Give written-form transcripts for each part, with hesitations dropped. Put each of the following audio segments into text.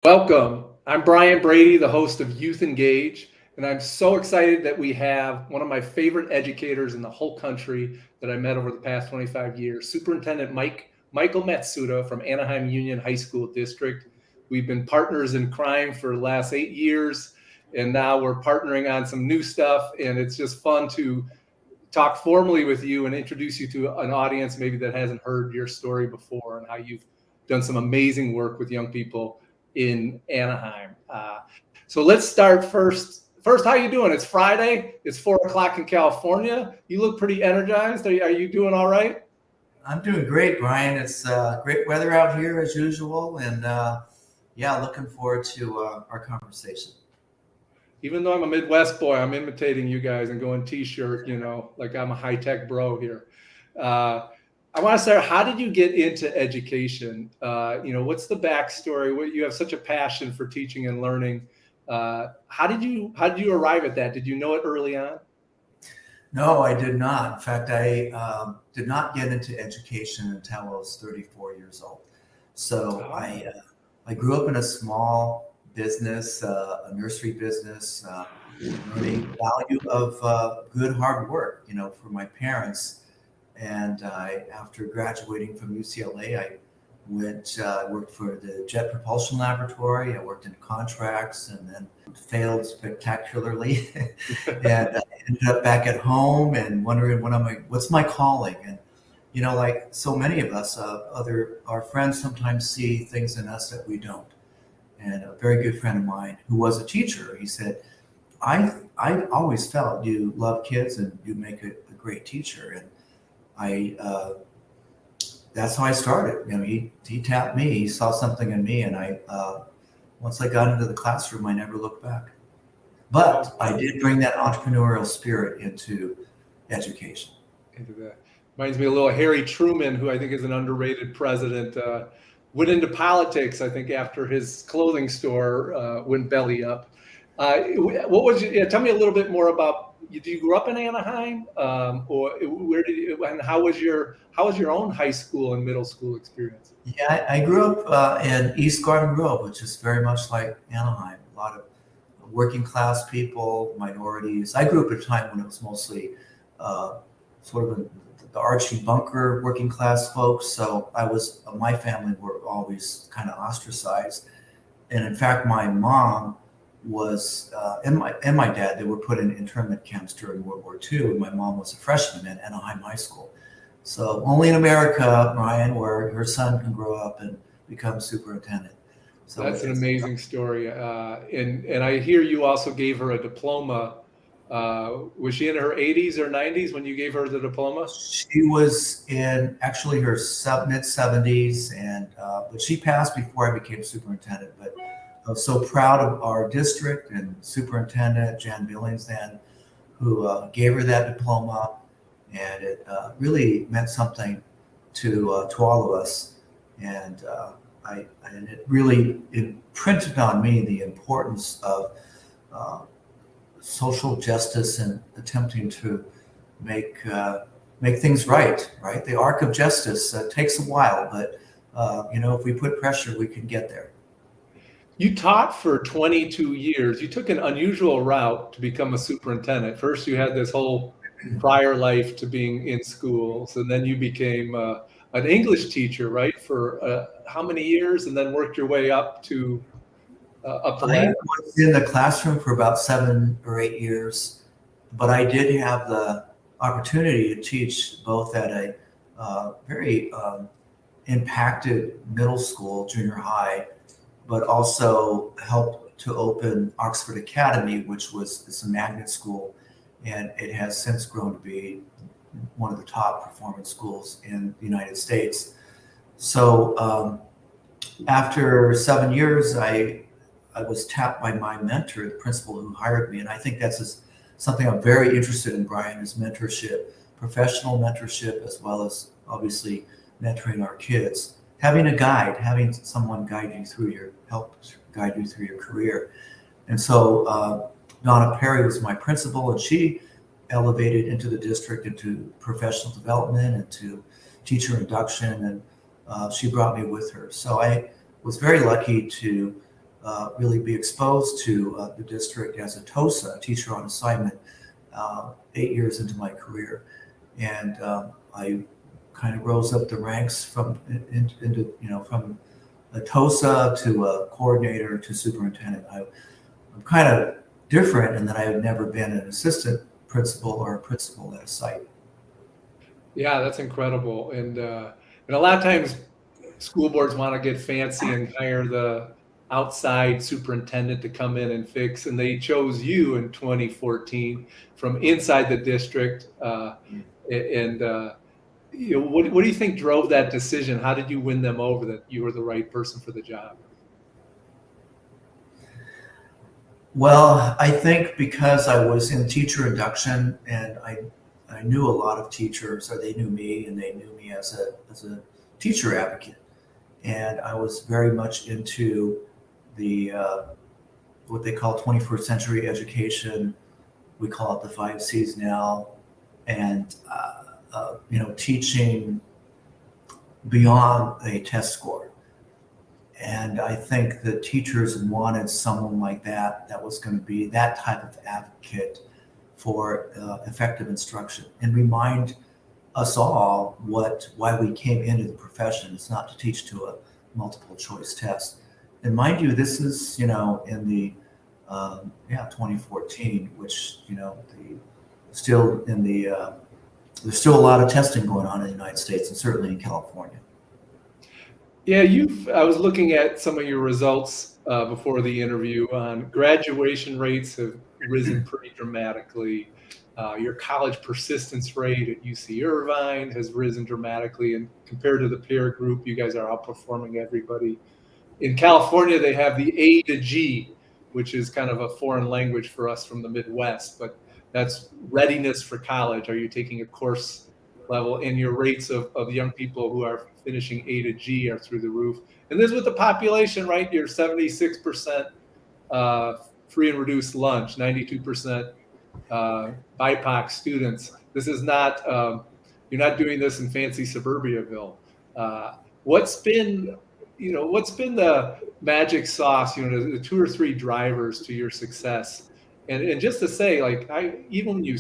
Welcome. I'm Brian Brady, the host of Youth Engage, and I'm so excited that we have one of my favorite educators in the whole country that I met over the past 25 years, Superintendent Michael Matsuda from Anaheim Union High School District. We've been partners in crime for the last 8 years, and now we're partnering on some new stuff, and it's just fun to talk formally with you and introduce you to an audience maybe that hasn't heard your story before and how you've done some amazing work with young people in Anaheim. So let's start first. First, how you doing? It's Friday. It's 4 o'clock in California. You look pretty energized. Are you doing all right? I'm doing great, Brian. It's great weather out here as usual, and looking forward to our conversation. Even though I'm a Midwest boy, I'm imitating you guys and going T-shirt, like I'm a high-tech bro here. I want to start. How did you get into education? What's the backstory? You have such a passion for teaching and learning. How did you arrive at that? Did you know it early on? No, I did not. In fact, I did not get into education until I was 34 years old. So I grew up in a small business, a nursery business, learning value of good hard work, for my parents. And after graduating from UCLA, I worked for the Jet Propulsion Laboratory. I worked in contracts and then failed spectacularly. And I ended up back at home and wondering what's my calling? And, like so many of us, our friends sometimes see things in us that we don't. And a very good friend of mine who was a teacher, he said, I always felt you love kids and you make a great teacher. And that's how I started. He tapped me. He saw something in me, and once I got into the classroom, I never looked back. But I did bring that entrepreneurial spirit into education. Into that. Reminds me a little Harry Truman, who I think is an underrated president. Went into politics, I think, after his clothing store went belly up. What was tell me a little bit more about. Did you grow up in Anaheim, or where did you? And how was your own high school and middle school experience? Yeah, I grew up in East Garden Grove, which is very much like Anaheim. A lot of working class people, minorities. I grew up at a time when it was mostly sort of the Archie Bunker working class folks. So my family were always kind of ostracized, and in fact, my mom was and my dad, they were put in internment camps during World War II, and my mom was a freshman at Anaheim High School. So only in America, Ryan, where her son can grow up and become superintendent. So that's an amazing story. And I hear you also gave her a diploma. Was she in her 80s or 90s when you gave her the diploma? She was in actually her mid 70s, and but she passed before I became superintendent. But I was so proud of our district and superintendent, Jan Billings then, who gave her that diploma. And it really meant something to all of us. And it really imprinted on me the importance of social justice and attempting to make things right. The arc of justice takes a while, but if we put pressure, we can get there. You taught for 22 years. You took an unusual route to become a superintendent. First, you had this whole prior life to being in schools, and then you became an English teacher, right? For how many years, and then worked your way up to up the ladder? I was in the classroom for about 7 or 8 years, but I did have the opportunity to teach both at a very impacted middle school, junior high, but also helped to open Oxford Academy, which it's a magnet school, and it has since grown to be one of the top performance schools in the United States. So after 7 years, I was tapped by my mentor, the principal who hired me, and I think that's something I'm very interested in, Brian, is mentorship, professional mentorship, as well as obviously mentoring our kids. Having a guide, having someone help guide you through your career. And so Donna Perry was my principal, and she elevated into the district into professional development and to teacher induction, and she brought me with her. So I was very lucky to really be exposed to the district as a TOSA, teacher on assignment, 8 years into my career. And I kind of rose up the ranks into, from a TOSA to a coordinator to superintendent. I'm kind of different in that I have never been an assistant principal or a principal at a site. Yeah, that's incredible. And a lot of times school boards want to get fancy and hire the outside superintendent to come in and fix, and they chose you in 2014 from inside the district. And what do you think drove that decision? How did you win them over that you were the right person for the job? Well, I think because I was in teacher induction and I knew a lot of teachers, or they knew me, and they knew me as a teacher advocate. And I was very much into the what they call 21st century education. We call it the 5 C's now, and teaching beyond a test score. And I think the teachers wanted someone like that was going to be that type of advocate for effective instruction and remind us all why we came into the profession. It's not to teach to a multiple choice test. And mind you, this is, in the 2014, which, there's still a lot of testing going on in the United States and certainly in California. Yeah, I was looking at some of your results before the interview on graduation rates have risen pretty dramatically. Your college persistence rate at UC Irvine has risen dramatically, and compared to the peer group, you guys are outperforming everybody. In California, they have the A to G, which is kind of a foreign language for us from the Midwest, but that's readiness for college. Are you taking a course level? And your rates of young people who are finishing A to G are through the roof. And this is with the population, right? You're 76% free and reduced lunch, 92% BIPOC students. This is not, you're not doing this in fancy Suburbiaville. What's been the magic sauce, the 2 or 3 drivers to your success? And just to say, even when you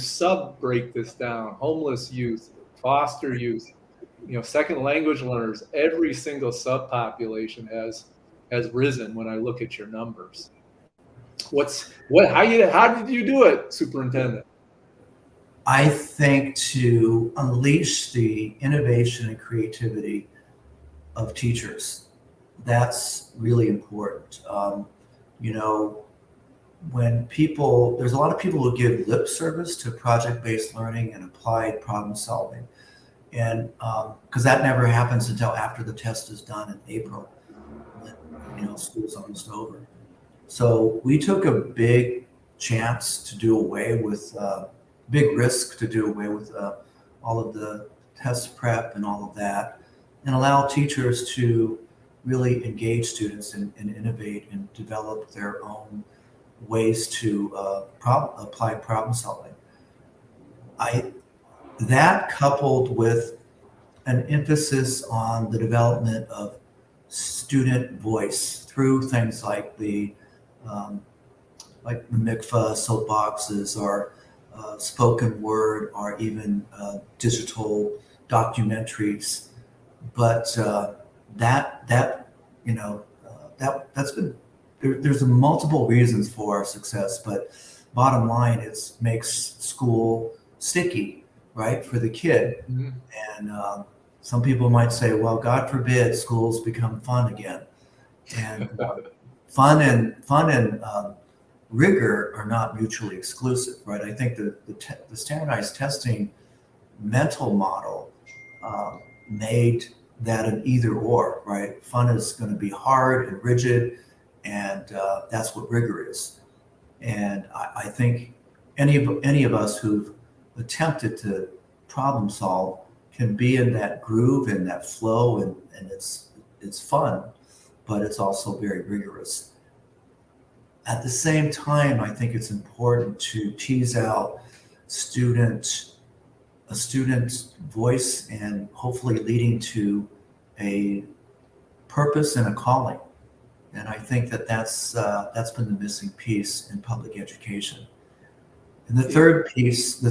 break this down, homeless youth, foster youth, second language learners, every single subpopulation has risen when I look at your numbers. How did you do it, Superintendent? I think to unleash the innovation and creativity of teachers, that's really important. When there's a lot of people who give lip service to project-based learning and applied problem solving. And because that never happens until after the test is done in April, when, school's almost over. So we took a big chance to do away with, big risk to do away with all of the test prep and all of that, and allow teachers to really engage students and innovate and develop their own ways to apply problem solving. That coupled with an emphasis on the development of student voice through things like the MICFA soapboxes or spoken word or even digital documentaries, but that's been there's multiple reasons for our success, but bottom line, it makes school sticky, right, for the kid. Mm-hmm. And some people might say, well, God forbid schools become fun again. And fun and rigor are not mutually exclusive, right? I think the standardized testing mental model made that an either or, right? Fun is going to be hard and rigid, and that's what rigor is. And I think any of us who've attempted to problem solve can be in that groove and that flow, and it's fun, but it's also very rigorous. At the same time, I think it's important to tease out a student's voice and hopefully leading to a purpose and a calling. And I think that that's been the missing piece in public education. And the third piece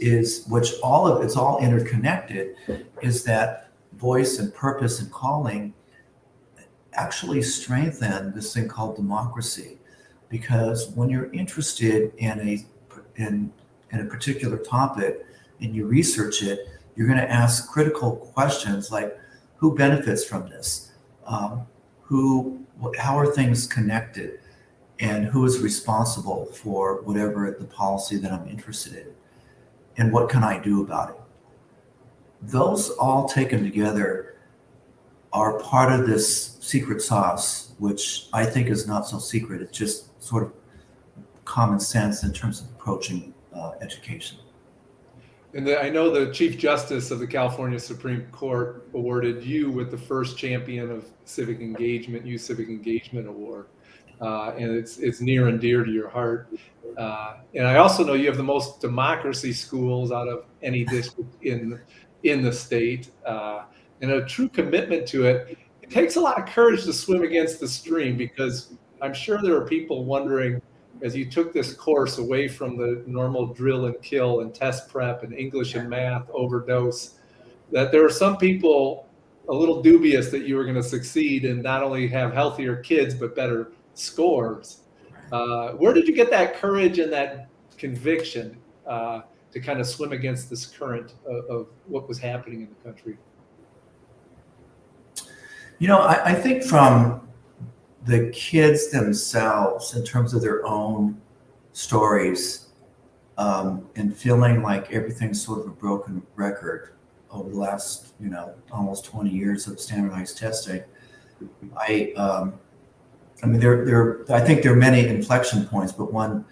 is, which it's all interconnected, is that voice and purpose and calling actually strengthen this thing called democracy. Because when you're interested in a particular topic and you research it, you're going to ask critical questions like, who benefits from this? How are things connected? And who is responsible for whatever the policy that I'm interested in? And what can I do about it? Those all taken together are part of this secret sauce, which I think is not so secret. It's just sort of common sense in terms of approaching education. And I know the Chief Justice of the California Supreme Court awarded you with the first Champion of Civic Engagement, Youth Civic Engagement Award. And it's near and dear to your heart. And I also know you have the most democracy schools out of any district in the state, and a true commitment to it. It takes a lot of courage to swim against the stream, because I'm sure there are people wondering, as you took this course away from the normal drill and kill and test prep and English and math overdose, that there are some people a little dubious that you were going to succeed and not only have healthier kids, but better scores. Where did you get that courage and that conviction to kind of swim against this current of what was happening in the country? I think from the kids themselves, in terms of their own stories, and feeling like everything's sort of a broken record over the last, almost 20 years of standardized testing. I think there are many inflection points, but one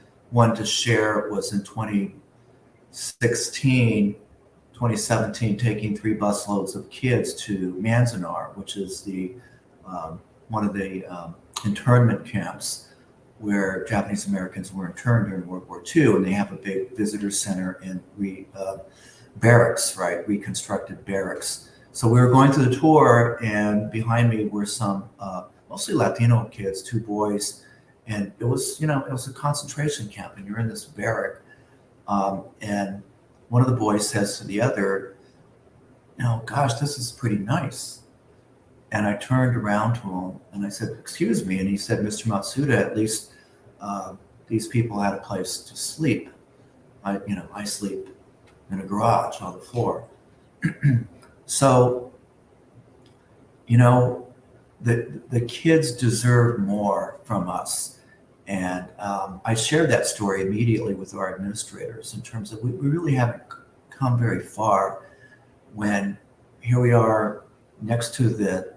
to share was in 2017, taking 3 busloads of kids to Manzanar, which is one of the internment camps where Japanese Americans were interned during World War II, and they have a big visitor center and barracks, right? Reconstructed barracks. So we were going through the tour, and behind me were some mostly Latino kids, 2 boys, and it was a concentration camp, and you're in this barrack, and one of the boys says to the other, gosh, this is pretty nice. And I turned around to him and I said, excuse me. And he said, Mr. Matsuda, at least these people had a place to sleep. I sleep in a garage on the floor. So, the kids deserve more from us. And I shared that story immediately with our administrators in terms of we really haven't come very far when here we are next to the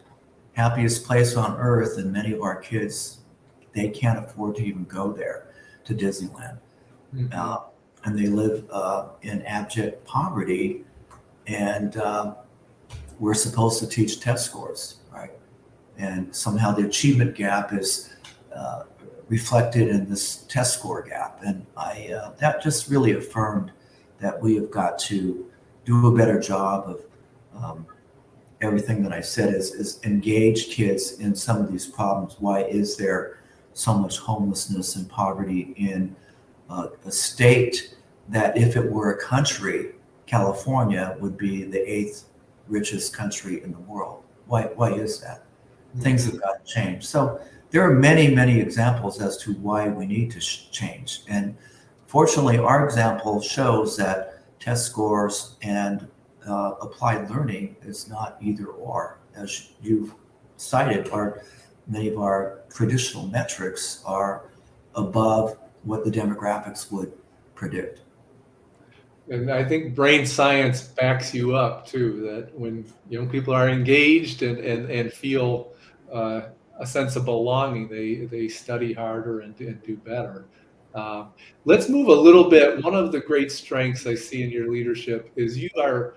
happiest place on earth, and many of our kids, they can't afford to even go there, to Disneyland. Mm-hmm. And they live in abject poverty, and we're supposed to teach test scores, right? And somehow the achievement gap is reflected in this test score gap. And that just really affirmed that we have got to do a better job of everything that I said is engage kids in some of these problems. Why is there so much homelessness and poverty in a state that, if it were a country, California would be the 8th richest country in the world? Why is that? Things have got to change. So there are many, many examples as to why we need to change. And fortunately, our example shows that test scores and applied learning is not either or. As you've cited, many of our traditional metrics are above what the demographics would predict. And I think brain science backs you up too, that when young people are engaged and feel a sense of belonging, they study harder and do better. Let's move a little bit. One of the great strengths I see in your leadership is you have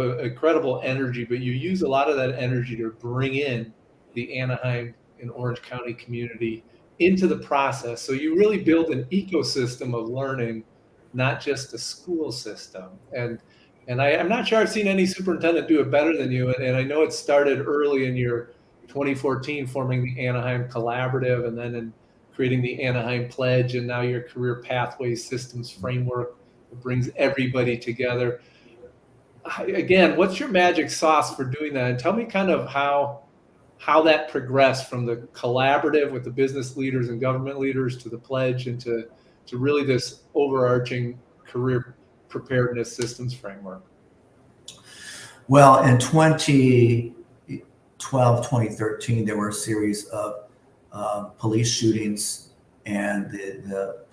an incredible energy, but you use a lot of that energy to bring in the Anaheim and Orange County community into the process. So you really build an ecosystem of learning, not just a school system. And I'm not sure I've seen any superintendent do it better than you. And I know it started early in your 2014 forming the Anaheim Collaborative, and then in creating the Anaheim Pledge, and now your career pathways systems framework that brings everybody together. Again, what's your magic sauce for doing that? And tell me kind of how that progressed from the collaborative with the business leaders and government leaders to the pledge and to really this overarching career preparedness systems framework. Well, in 2012, 2013, there were a series of police shootings and the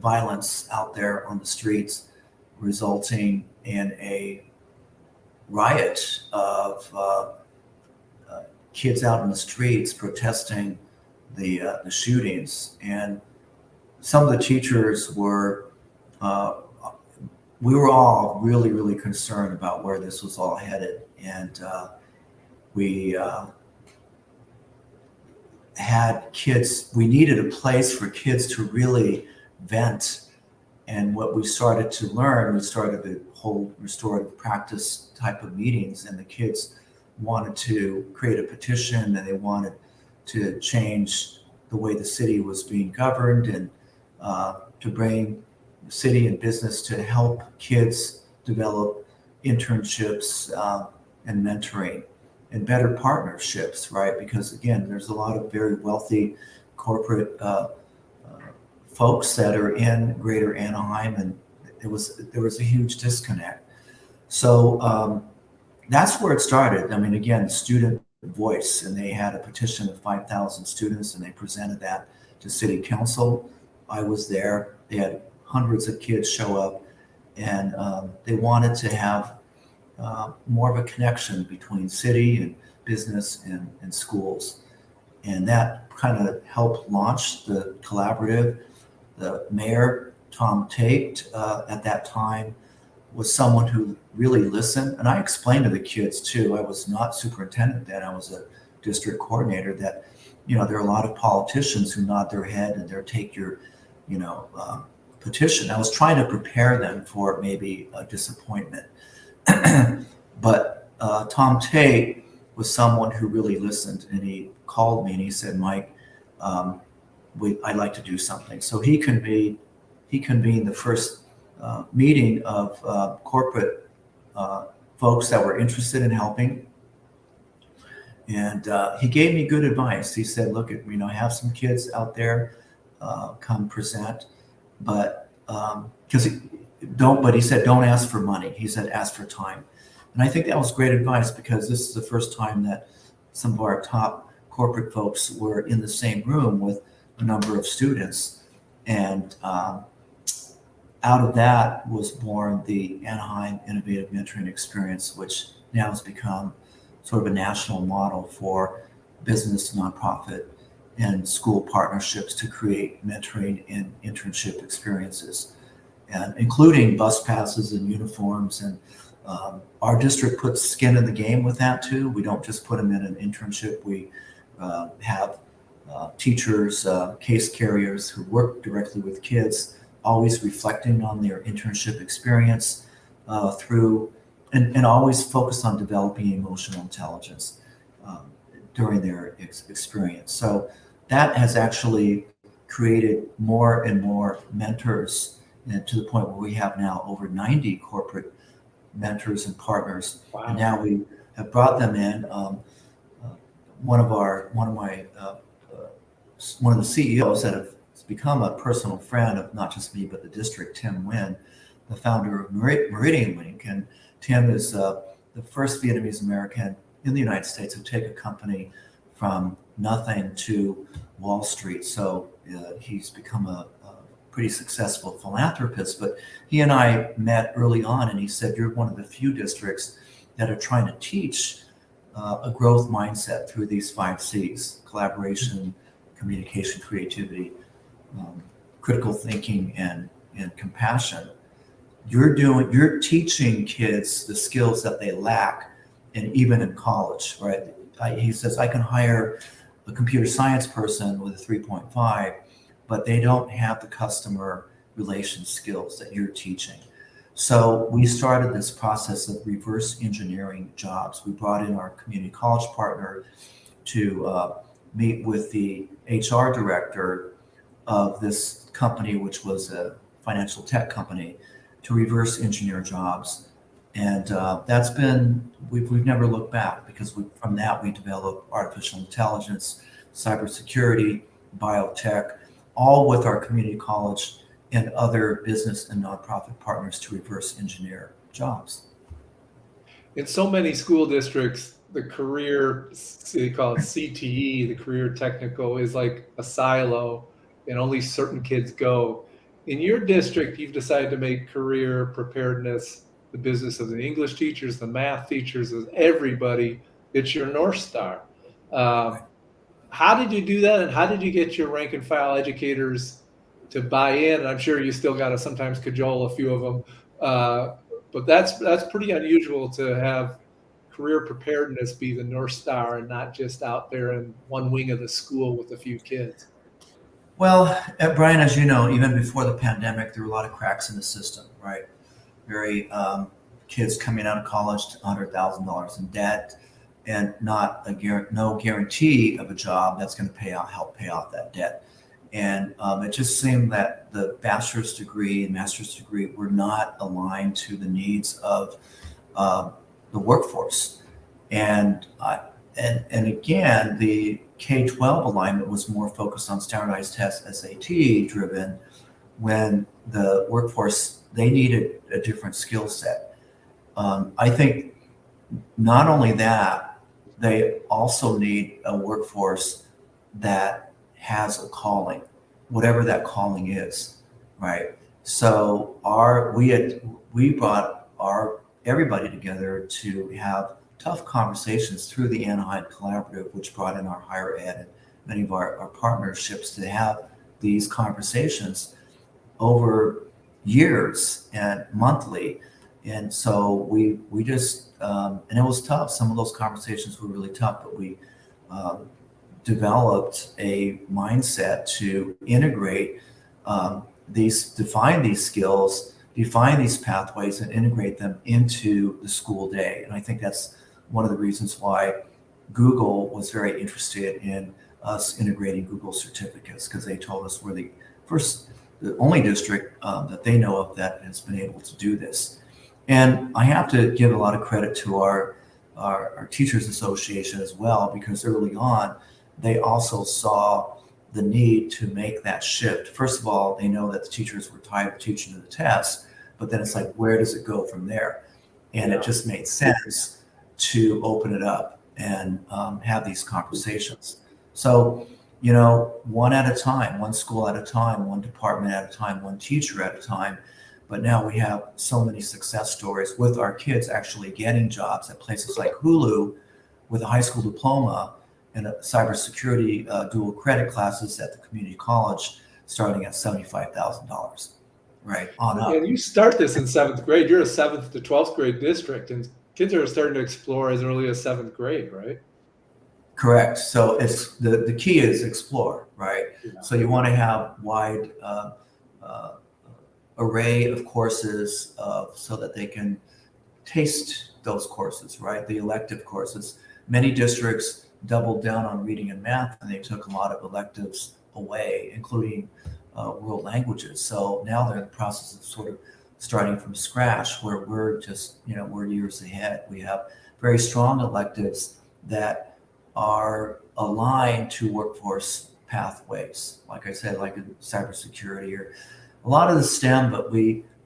violence out there on the streets, resulting in a riot of kids out in the streets protesting the shootings. And some of the teachers were, we were all really, really concerned about where this was all headed. And we had kids, we needed a place for kids to really vent. And what we started to learn, we started to hold restorative practice type of meetings, and the kids wanted to create a petition, and they wanted to change the way the city was being governed, and to bring city and business to help kids develop internships and mentoring and better partnerships, right? Because again, there's a lot of very wealthy corporate folks that are in Greater Anaheim, and there was a huge disconnect. So that's where it started. I mean, again, student voice, and they had a petition of 5,000 students, and they presented that to City Council. I was there. They had hundreds of kids show up, and they wanted to have more of a connection between city and business and schools. And that kind of helped launch the collaborative. The mayor, Tom Tate, at that time, was someone who really listened. And I explained to the kids too, I was not superintendent then, I was a district coordinator, that, you know, there are a lot of politicians who nod their head and they'll take your, you know, petition. I was trying to prepare them for maybe a disappointment. But Tom Tate was someone who really listened, and he called me and he said, Mike, I'd like to do something. So he convened the first meeting of corporate folks that were interested in helping. And he gave me good advice. He said, look, you know, have some kids out there come present, but he said, don't ask for money. He said, ask for time. And I think that was great advice, because this is the first time that some of our top corporate folks were in the same room with a number of students. And out of that was born the Anaheim Innovative Mentoring Experience, which now has become sort of a national model for business, nonprofit, and school partnerships to create mentoring and internship experiences, and including bus passes and uniforms. And our district puts skin in the game with that too. We don't just put them in an internship. We have teachers, case carriers who work directly with kids, always reflecting on their internship experience through, and always focused on developing emotional intelligence during their experience. So that has actually created more and more mentors, and to the point where we have now over 90 corporate mentors and partners. Wow. And now we have brought them in. One of the CEOs that have become a personal friend of not just me, but the district, Tim Nguyen, the founder of Meridian Link. And Tim is the first Vietnamese American in the United States to take a company from nothing to Wall Street. So he's become a pretty successful philanthropist. But he and I met early on, and he said, you're one of the few districts that are trying to teach a growth mindset through these 5 C's: collaboration, communication, creativity, critical thinking, and compassion. You're teaching kids the skills that they lack, and even in college, right? He says, I can hire a computer science person with a 3.5, but they don't have the customer relation skills that you're teaching. So we started this process of reverse engineering jobs. We brought in our community college partner, to meet with the HR director of this company, which was a financial tech company, to reverse engineer jobs. And that's been, we've never looked back, because from that we developed artificial intelligence, cybersecurity, biotech, all with our community college and other business and nonprofit partners to reverse engineer jobs. In so many school districts, the career, they call it CTE, the career technical, is like a silo and only certain kids go. In your district, you've decided to make career preparedness the business of the English teachers, the math teachers, of everybody. It's your North Star. How did you do that, and how did you get your rank and file educators to buy in? And I'm sure you still got to sometimes cajole a few of them, but that's pretty unusual to have career preparedness be the North Star and not just out there in one wing of the school with a few kids. Well, Brian, as you know, even before the pandemic, there were a lot of cracks in the system, right? Very kids coming out of college to $100,000 in debt, and no guarantee of a job that's going to help pay off that debt. And it just seemed that the bachelor's degree and master's degree were not aligned to the needs of the workforce. And again, the K-12 alignment was more focused on standardized tests, SAT driven, when the workforce, they needed a different skill set. I think not only that, they also need a workforce that has a calling, whatever that calling is, right? So we brought everybody together to have tough conversations through the Anaheim Collaborative, which brought in our higher ed and many of our partnerships to have these conversations over years and monthly. And so we just, and it was tough. Some of those conversations were really tough, but we developed a mindset to integrate define these skills, define these pathways, and integrate them into the school day. And I think that's one of the reasons why Google was very interested in us integrating Google certificates, because they told us we're the only district that they know of that has been able to do this. And I have to give a lot of credit to our Teachers Association as well, because early on, they also saw the need to make that shift. First of all, they know that the teachers were tired of teaching to the test, but then it's like, where does it go from there? And it just made sense to open it up and have these conversations. So, one at a time, one school at a time, one department at a time, one teacher at a time. But now we have so many success stories with our kids actually getting jobs at places like Hulu with a high school diploma and a cybersecurity dual credit classes at the community college starting at $75,000, right? On up. And you start this in 7th grade. You're a 7th to 12th grade district, and kids are starting to explore as early as 7th grade, right? Correct. So it's the key is explore, right? Yeah. So you want to have wide array of courses so that they can taste those courses, right? The elective courses. Many districts doubled down on reading and math, and they took a lot of electives away, including world languages. So now they're in the process of sort of starting from scratch, where we're just, we're years ahead. We have very strong electives that are aligned to workforce pathways. Like I said, like in cybersecurity or a lot of the STEM, but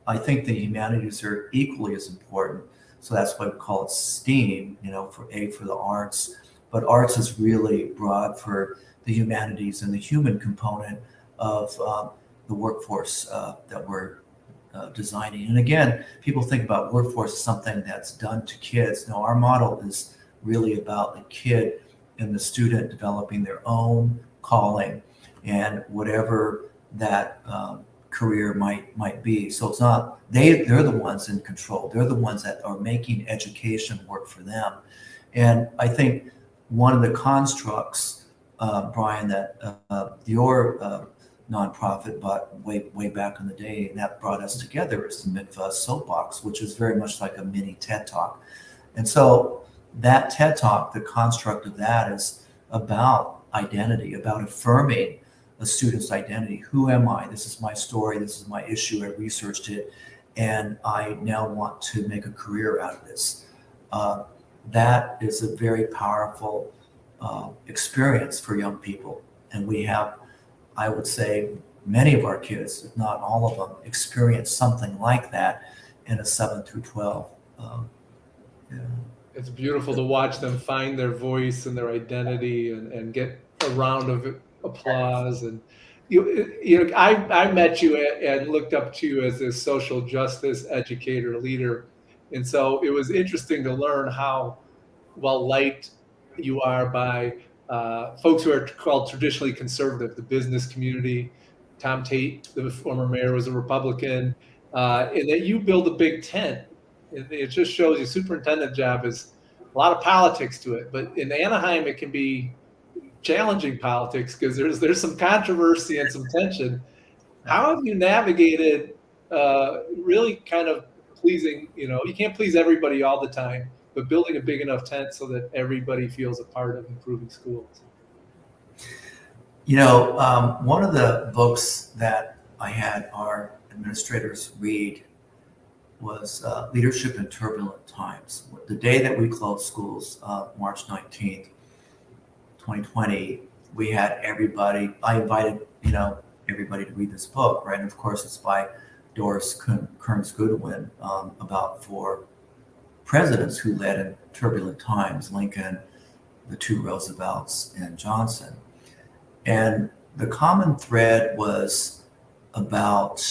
I think the humanities are equally as important. So that's why we call it STEAM, for the arts. But arts is really broad for the humanities and the human component of the workforce that we're designing. And again, people think about workforce as something that's done to kids. No, our model is really about the kid and the student developing their own calling and whatever that career might be. So it's not, they're the ones in control. They're the ones that are making education work for them. And I think one of the constructs, Brian, that your nonprofit bought way back in the day, and that brought us together, is the Mitzvah Soapbox, which is very much like a mini TED Talk. And so that TED Talk, the construct of that is about identity, about affirming a student's identity. Who am I? This is my story. This is my issue. I researched it, and I now want to make a career out of this. That is a very powerful experience for young people. And we have, I would say, many of our kids, if not all of them, experience something like that in a 7 through 12. Yeah. It's beautiful to watch them find their voice and their identity and get a round of applause. And I met you and looked up to you as a social justice educator leader. And so it was interesting to learn how well liked you are by folks who are called traditionally conservative, the business community. Tom Tate, the former mayor, was a Republican, and that you build a big tent. It just shows you superintendent job is a lot of politics to it, but in Anaheim it can be challenging politics because there's some controversy and some tension. How have you navigated really kind of pleasing? You can't please everybody all the time, but building a big enough tent so that everybody feels a part of improving schools. One of the books that I had our administrators read was Leadership in Turbulent Times. The day that we closed schools, March 19th, 2020, we had everybody, I invited, everybody to read this book, right? And of course, it's by Doris Kearns Goodwin, about 4 presidents who led in turbulent times, Lincoln, the 2 Roosevelts, and Johnson. And the common thread was about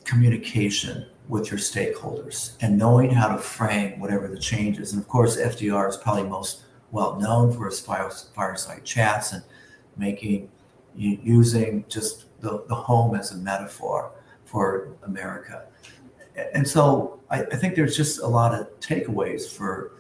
communication with your stakeholders and knowing how to frame whatever the change is. And of course, FDR is probably most well known for his fireside chats and using just the home as a metaphor for America. And so I think there's just a lot of takeaways for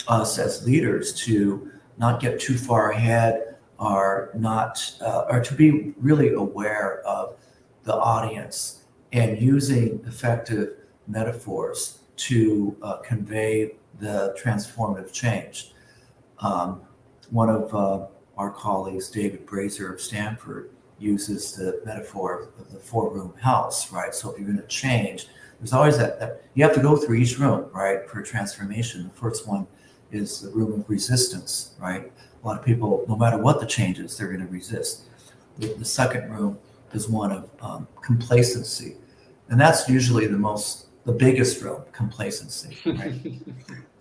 us as leaders to not get too far ahead or to be really aware of the audience and using effective metaphors to convey the transformative change. One of our colleagues, David Brazier of Stanford, uses the metaphor of the 4-room house, right? So if you're going to change, there's always that you have to go through each room, right, for transformation. The first one is the room of resistance, right? A lot of people, no matter what the change is, they're going to resist. The second room is one of complacency. And that's usually the biggest room, complacency, right?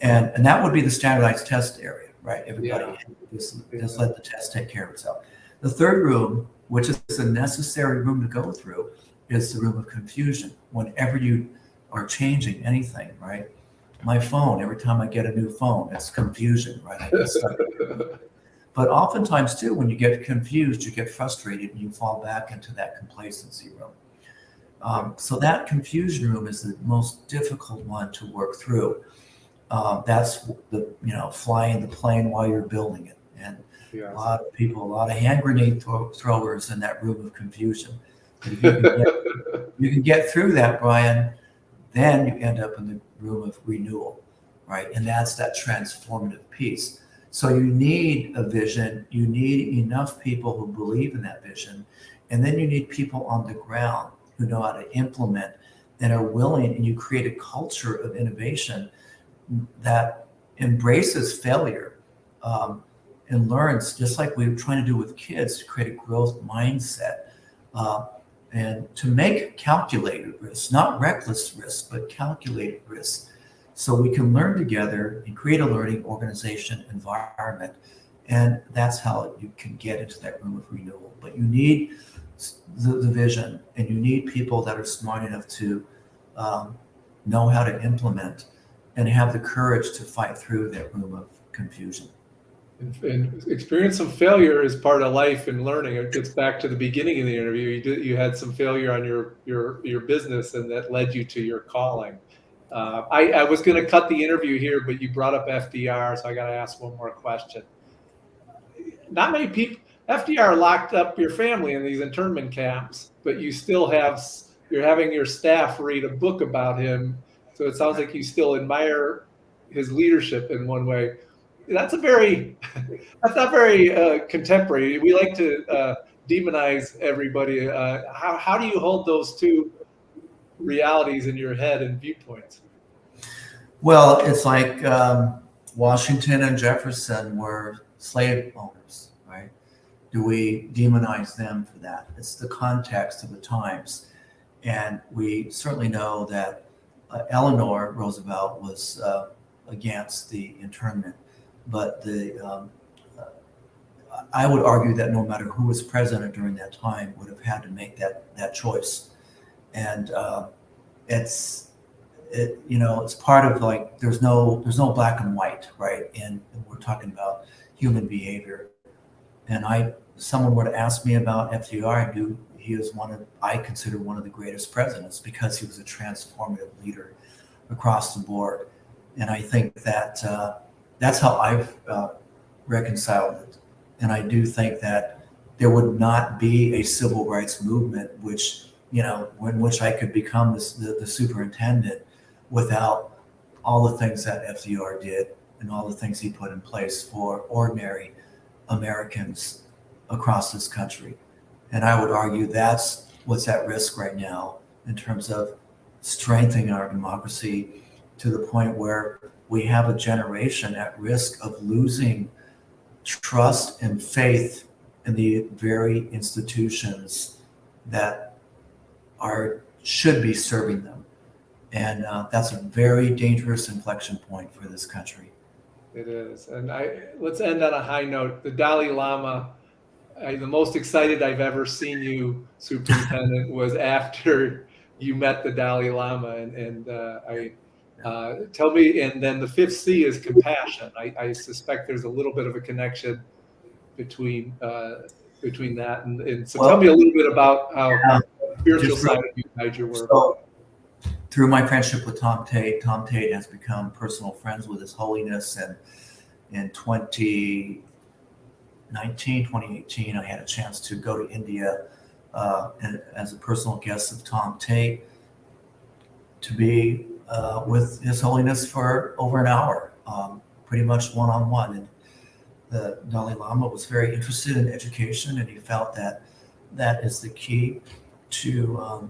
and that would be the standardized test area, right? Everybody just let the test take care of itself. The third room, which is a necessary room to go through, is the room of confusion. Whenever you are changing anything, right? My phone, every time I get a new phone, it's confusion, right? I get stuck. But oftentimes too, when you get confused, you get frustrated and you fall back into that complacency room. So that confusion room is the most difficult one to work through. That's flying the plane while you're building it. And a lot of people, a lot of hand grenade throwers in that room of confusion. But if you can get through that, Brian, then you end up in the room of renewal, right? And that's that transformative piece. So you need a vision. You need enough people who believe in that vision. And then you need people on the ground who know how to implement and are willing, and you create a culture of innovation that embraces failure and learns, just like we were trying to do with kids, to create a growth mindset and to make calculated risks, not reckless risks, but calculated risks. So we can learn together and create a learning organization environment. And that's how you can get into that room of renewal. But you need the vision, and you need people that are smart enough to know how to implement and have the courage to fight through that room of confusion. And experience some failure is part of life and learning. It gets back to the beginning of the interview. You had some failure on your business, and that led you to your calling. I was going to cut the interview here, but you brought up FDR, so I got to ask one more question. Not many people, FDR locked up your family in these internment camps, but you're having your staff read a book about him. So it sounds like you still admire his leadership in one way. that's not very contemporary. We like to demonize everybody. How do you hold those two realities in your head and viewpoints? Well, it's like Washington and Jefferson were slave owners, right? Do we demonize them for that? It's the context of the times. And we certainly know that Eleanor Roosevelt was against the internment. But I would argue that no matter who was president during that time would have had to make that choice. And it's part of, like, there's no black and white, right? And we're talking about human behavior. And someone were to ask me about FDR, he is I consider one of the greatest presidents because he was a transformative leader across the board. And I think that that's how I've reconciled it. And I do think that there would not be a civil rights movement in which I could become the superintendent without all the things that FDR did and all the things he put in place for ordinary Americans across this country. And I would argue that's what's at risk right now in terms of strengthening our democracy to the point where we have a generation at risk of losing trust and faith in the very institutions that should be serving them. And that's a very dangerous inflection point for this country. It is. And let's end on a high note. The Dalai Lama, the most excited I've ever seen you, Superintendent, was after you met the Dalai Lama. And tell me, and then the fifth C is compassion. I suspect there's a little bit of a connection between that. And so tell me a little bit about how spiritual side of you guide your work. So, through my friendship with Tom Tate has become personal friends with His Holiness. And in 2018, I had a chance to go to India and as a personal guest of Tom Tate to be with His Holiness for over an hour, pretty much one-on-one. And the Dalai Lama was very interested in education, and he felt that that is the key to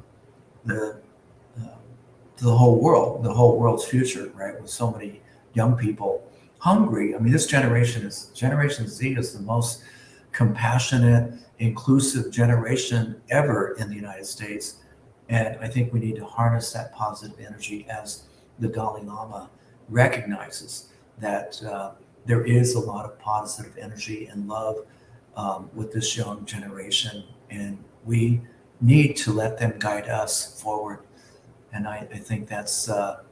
the whole world's future, right? With so many young people hungry. I mean, Generation Z is the most compassionate, inclusive generation ever in the United States. And I think we need to harness that positive energy as the Dalai Lama recognizes that there is a lot of positive energy and love with this young generation. And we need to let them guide us forward. And I think that's a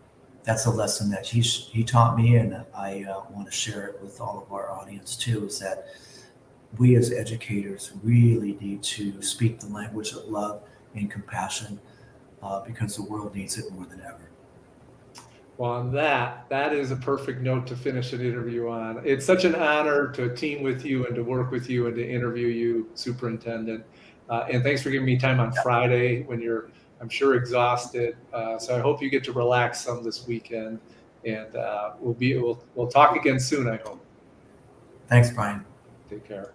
lesson that he taught me, and I want to share it with all of our audience too, is that we as educators really need to speak the language of love and compassion because the world needs it more than ever. Well, on that is a perfect note to finish an interview on. It's such an honor to team with you and to work with you and to interview you, Superintendent. And thanks for giving me time on Friday when you're, I'm sure, exhausted. So I hope you get to relax some this weekend, and we'll talk again soon, I hope. Thanks, Brian. Take care.